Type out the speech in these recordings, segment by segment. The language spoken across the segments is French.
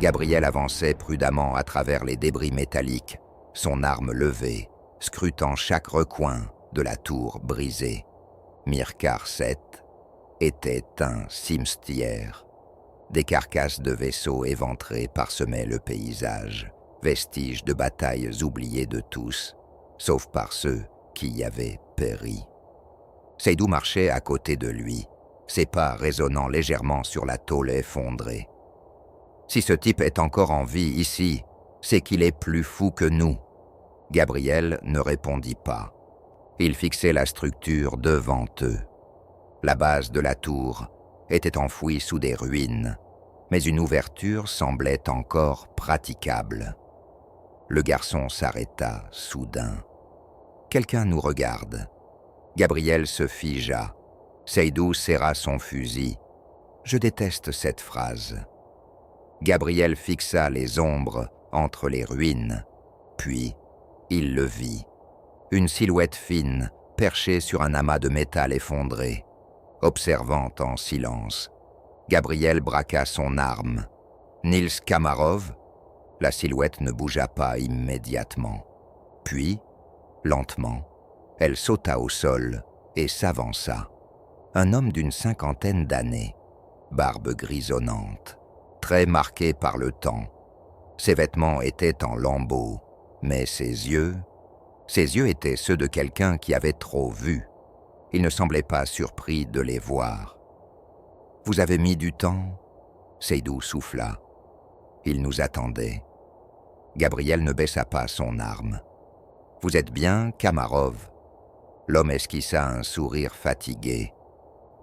Gabriel avançait prudemment à travers les débris métalliques, son arme levée, scrutant chaque recoin de la tour brisée. Myrkar VII était un cimetière. Des carcasses de vaisseaux éventrés parsemaient le paysage, vestiges de batailles oubliées de tous, sauf par ceux qui y avaient péri. Seydou marchait à côté de lui, ses pas résonnant légèrement sur la tôle effondrée. Si ce type est encore en vie ici, c'est qu'il est plus fou que nous. Gabriel ne répondit pas. Il fixait la structure devant eux. La base de la tour était enfouie sous des ruines, mais une ouverture semblait encore praticable. Le garçon s'arrêta soudain. « Quelqu'un nous regarde. » Gabriel se figea. Seydou serra son fusil. Je déteste cette phrase. Gabriel fixa les ombres entre les ruines, puis il le vit. Une silhouette fine, perchée sur un amas de métal effondré. Observant en silence, Gabriel braqua son arme. Nils Kamarov? La silhouette ne bougea pas immédiatement. Puis, lentement, elle sauta au sol et s'avança. Un homme d'une cinquantaine d'années, barbe grisonnante, très marqué par le temps. Ses vêtements étaient en lambeaux, mais ses yeux étaient ceux de quelqu'un qui avait trop vu. Il ne semblait pas surpris de les voir. « Vous avez mis du temps ?» Seydou souffla. Il nous attendait. Gabriel ne baissa pas son arme. « Vous êtes bien, Kamarov ?» L'homme esquissa un sourire fatigué.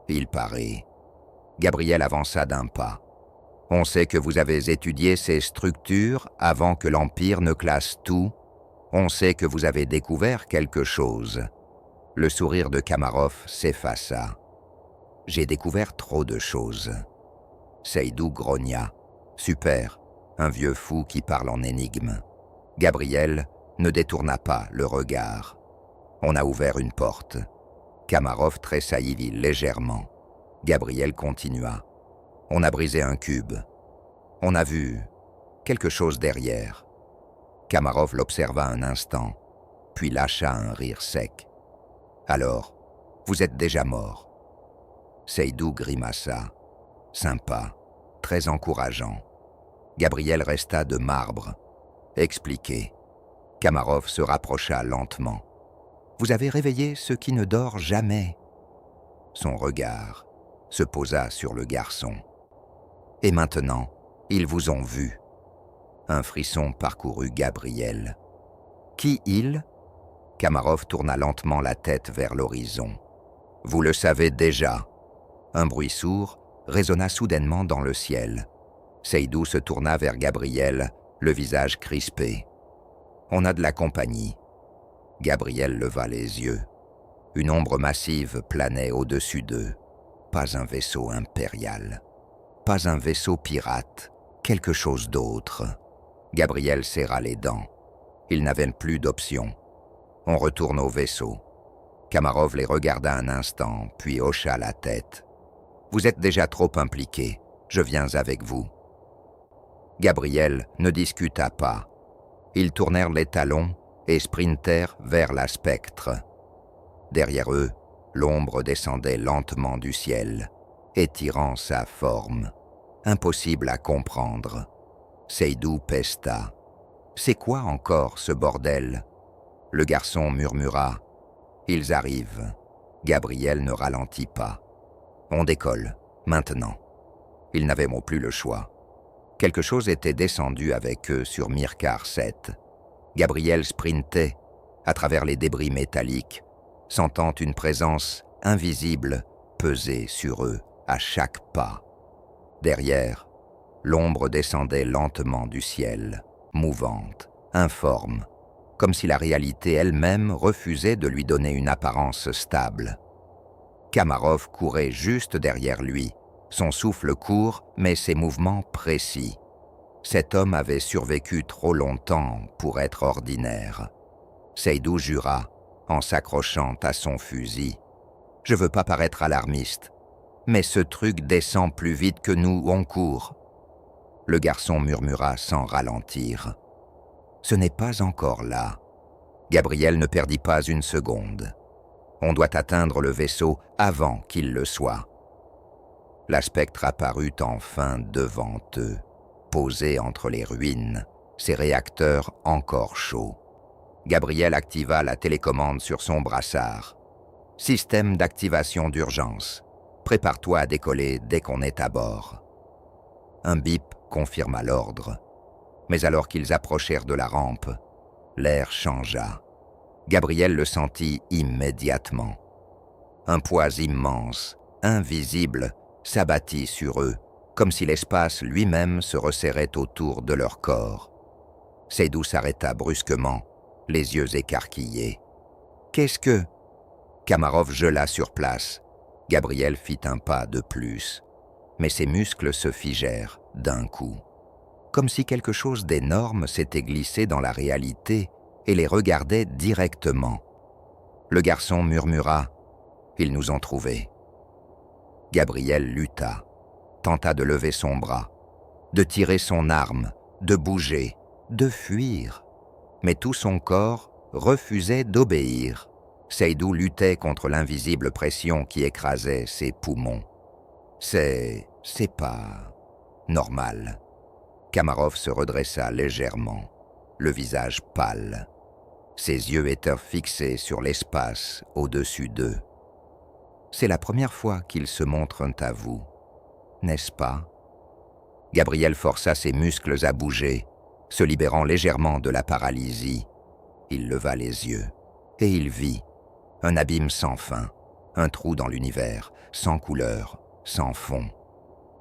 Il paraît. Gabriel avança d'un pas. « On sait que vous avez étudié ces structures avant que l'Empire ne classe tout. On sait que vous avez découvert quelque chose. » Le sourire de Kamarov s'effaça. « J'ai découvert trop de choses. » Seydou grogna. « Super, un vieux fou qui parle en énigme. » Gabriel ne détourna pas le regard. On a ouvert une porte. Kamarov tressaillit légèrement. Gabriel continua. « On a brisé un cube. On a vu quelque chose derrière. » Kamarov l'observa un instant, puis lâcha un rire sec. « Alors, vous êtes déjà mort. » Seydou grimaça. Sympa, très encourageant. Gabriel resta de marbre. Expliqué. Kamarov se rapprocha lentement. « Vous avez réveillé ce qui ne dort jamais. » Son regard se posa sur le garçon. « Et maintenant, ils vous ont vu. » Un frisson parcourut Gabriel. « Qui ils ?» Kamarov tourna lentement la tête vers l'horizon. « Vous le savez déjà. » Un bruit sourd résonna soudainement dans le ciel. Seydou se tourna vers Gabriel, le visage crispé. « On a de la compagnie. » Gabriel leva les yeux. Une ombre massive planait au-dessus d'eux. Pas un vaisseau impérial. Pas un vaisseau pirate. Quelque chose d'autre. Gabriel serra les dents. Il n'avait plus d'option. On retourne au vaisseau. Kamarov les regarda un instant, puis hocha la tête. « Vous êtes déjà trop impliqués. Je viens avec vous. » Gabriel ne discuta pas. Ils tournèrent les talons et sprintèrent vers la spectre. Derrière eux, l'ombre descendait lentement du ciel, étirant sa forme. Impossible à comprendre. Seydou pesta. « C'est quoi encore ce bordel ?» Le garçon murmura. « Ils arrivent. » Gabriel ne ralentit pas. « On décolle, maintenant. » Ils n'avaient plus le choix. Quelque chose était descendu avec eux sur Myrkar VII. Gabriel sprintait à travers les débris métalliques, sentant une présence invisible peser sur eux à chaque pas. Derrière, l'ombre descendait lentement du ciel, mouvante, informe, comme si la réalité elle-même refusait de lui donner une apparence stable. Kamarov courait juste derrière lui, son souffle court, mais ses mouvements précis. Cet homme avait survécu trop longtemps pour être ordinaire. Seydou jura, en s'accrochant à son fusil. « Je veux pas paraître alarmiste, mais ce truc descend plus vite que nous, on court. » Le garçon murmura sans ralentir. « Ce n'est pas encore là. » Gabriel ne perdit pas une seconde. « On doit atteindre le vaisseau avant qu'il le soit. » La spectre apparut enfin devant eux, posée entre les ruines, ses réacteurs encore chauds. Gabriel activa la télécommande sur son brassard. « Système d'activation d'urgence. Prépare-toi à décoller dès qu'on est à bord. » Un bip confirma l'ordre. Mais alors qu'ils approchèrent de la rampe, l'air changea. Gabriel le sentit immédiatement. Un poids immense, invisible, s'abattit sur eux, comme si l'espace lui-même se resserrait autour de leur corps. Seydou s'arrêta brusquement, les yeux écarquillés. « Qu'est-ce que… » Kamarov gela sur place. Gabriel fit un pas de plus, mais ses muscles se figèrent d'un coup, comme si quelque chose d'énorme s'était glissé dans la réalité et les regardait directement. Le garçon murmura « Ils nous ont trouvés ». Gabriel lutta, tenta de lever son bras, de tirer son arme, de bouger, de fuir. Mais tout son corps refusait d'obéir. Seydou luttait contre l'invisible pression qui écrasait ses poumons. C'est pas normal. Kamarov se redressa légèrement, le visage pâle. Ses yeux étaient fixés sur l'espace au-dessus d'eux. C'est la première fois qu'ils se montrent à vous, n'est-ce pas? Gabriel força ses muscles à bouger, se libérant légèrement de la paralysie. Il leva les yeux, et il vit un abîme sans fin, un trou dans l'univers, sans couleur, sans fond,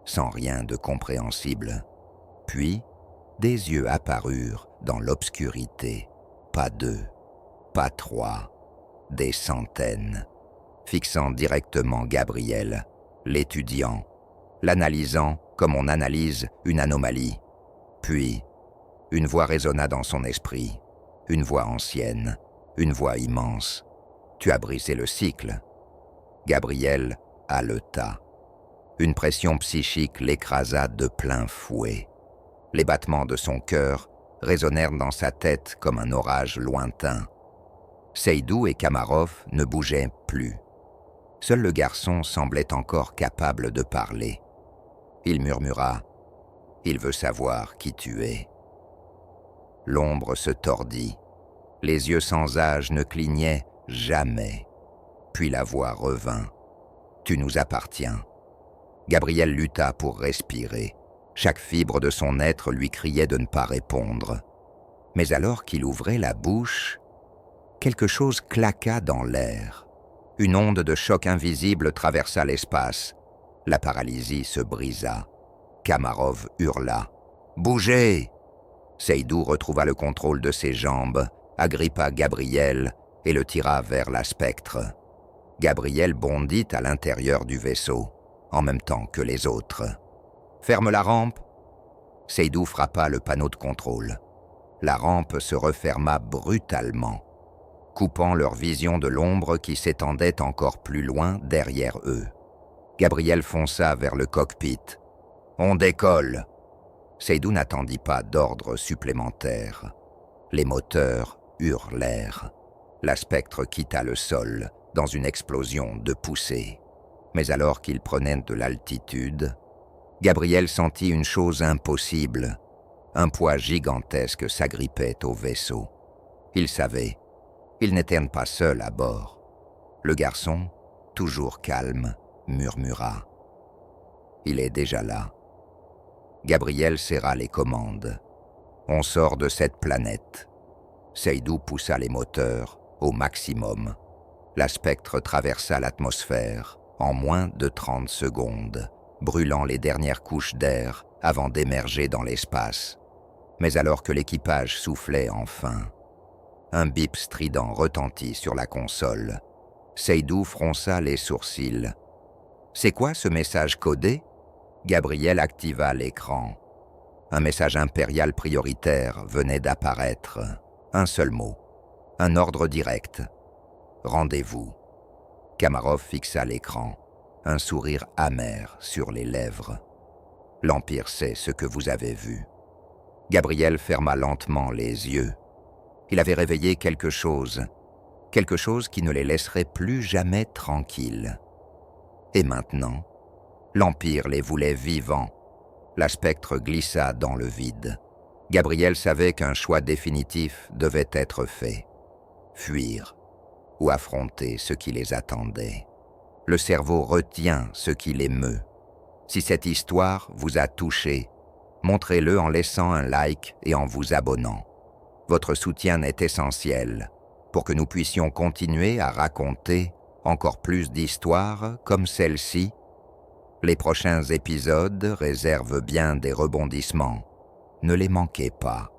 sans rien de compréhensible. Puis, des yeux apparurent dans l'obscurité, pas deux, pas trois, des centaines, fixant directement Gabriel, l'étudiant, l'analysant comme on analyse une anomalie. Puis, une voix résonna dans son esprit, une voix ancienne, une voix immense. « Tu as brisé le cycle. » Gabriel haleta. Une pression psychique l'écrasa de plein fouet. Les battements de son cœur résonnèrent dans sa tête comme un orage lointain. Seydou et Kamarov ne bougeaient plus. Seul le garçon semblait encore capable de parler. Il murmura « Il veut savoir qui tu es. » L'ombre se tordit. Les yeux sans âge ne clignaient jamais. Puis la voix revint. « Tu nous appartiens. » Gabriel lutta pour respirer. Chaque fibre de son être lui criait de ne pas répondre. Mais alors qu'il ouvrait la bouche, quelque chose claqua dans l'air. Une onde de choc invisible traversa l'espace. La paralysie se brisa. Kamarov hurla. « Bougez !» Seydou retrouva le contrôle de ses jambes, agrippa Gabriel et le tira vers la spectre. Gabriel bondit à l'intérieur du vaisseau, en même temps que les autres. « Ferme la rampe !» Seydou frappa le panneau de contrôle. La rampe se referma brutalement, coupant leur vision de l'ombre qui s'étendait encore plus loin derrière eux. Gabriel fonça vers le cockpit. « On décolle !» Seydou n'attendit pas d'ordre supplémentaire. Les moteurs hurlèrent. La spectre quitta le sol dans une explosion de poussée. Mais alors qu'il prenait de l'altitude, Gabriel sentit une chose impossible. Un poids gigantesque s'agrippait au vaisseau. Il savait, ils n'étaient pas seuls à bord. Le garçon, toujours calme, murmura. « Il est déjà là. » Gabriel serra les commandes. « On sort de cette planète. » Seydou poussa les moteurs au maximum. La spectre traversa l'atmosphère en moins de 30 secondes, brûlant les dernières couches d'air avant d'émerger dans l'espace. Mais alors que l'équipage soufflait enfin, un bip strident retentit sur la console. Seydou fronça les sourcils. « C'est quoi ce message codé ?» Gabriel activa l'écran. Un message impérial prioritaire venait d'apparaître. Un seul mot. Un ordre direct. Rendez-vous. Kamarov fixa l'écran, un sourire amer sur les lèvres. L'Empire sait ce que vous avez vu. Gabriel ferma lentement les yeux. Il avait réveillé quelque chose qui ne les laisserait plus jamais tranquilles. Et maintenant, l'Empire les voulait vivants. La spectre glissa dans le vide. Gabriel savait qu'un choix définitif devait être fait. Fuir ou affronter ce qui les attendait. Le cerveau retient ce qui l'émeut. Si cette histoire vous a touché, montrez-le en laissant un like et en vous abonnant. Votre soutien est essentiel pour que nous puissions continuer à raconter encore plus d'histoires comme celle-ci. Les prochains épisodes réservent bien des rebondissements. Ne les manquez pas.